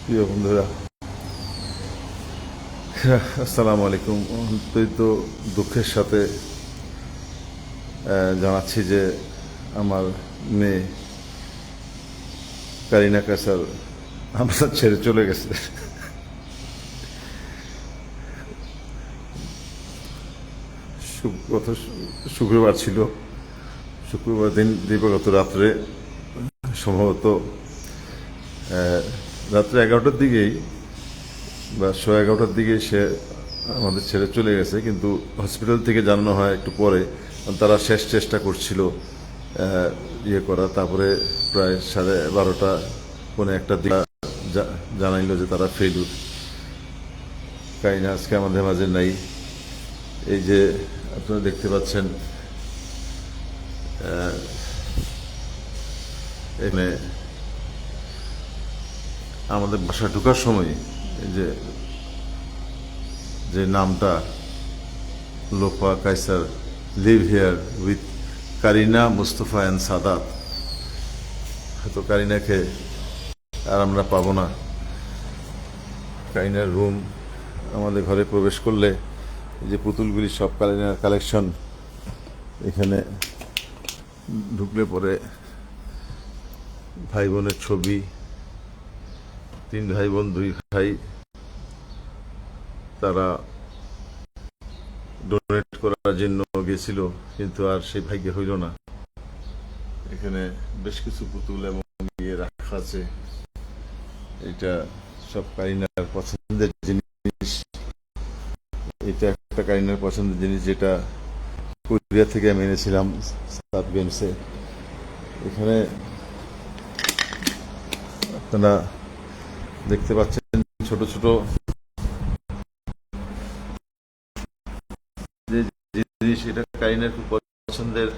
প্রিয় বন্ধুরা, আসসালামু আলাইকুম। অত্যন্ত দুঃখের সাথে জানাচ্ছি যে আমার মেয়ে কারিনা কাসার আমরা ছেড়ে চলে গেছে। গত শুক্রবার ছিল। শুক্রবার দিন দিবাগত রাত্রে, সম্ভবত রাত্রে 11টার দিকেই বা 11:30টার দিকে সে আমাদের ছেড়ে চলে গেছে, কিন্তু হসপিটাল থেকে জানানো হয় একটু পরে। তারা শেষ চেষ্টা করছিল ইয়ে করা। তারপরে প্রায় 12:30 পৌনে 1টার দিকে জানাইলো যে তারা ফেলুর। কাইনা আজকে আমাদের মাঝে নাই। এই যে আপনারা দেখতে পাচ্ছেন, এখানে আমাদের বাসা ঢোকার সময় এই যে যে নামটা Lopa Kaiser live here with Karina Mustafa and Sadat, হয়তো কারিনাকে আর আমরা পাবো না। কারিনার রুম, আমাদের ঘরে প্রবেশ করলে এই যে পুতুলগুলি সব কারিনার কালেকশন। এখানে ঢুকলে পরে ভাই বোনের ছবি, 3 ভাই বোন 2 ভাই, তারা ডোনেট করার জন্য গেছিল, কিন্তু আর সেই ভাগ্য হইল না। এখানে বেশ কিছু পুতুল এবং ইয়ে রাখা আছে। এটা সব কারিনার পছন্দের জিনিস। এটা একটা কারিনার পছন্দের জিনিস, যেটা কোরিয়া থেকে আমি এনেছিলাম সাত গেমসে। এখানে আপনারা দেখতে পাচ্ছেন ছোট ছোট যে জিনিস, এটা কারিনার খুব পছন্দের।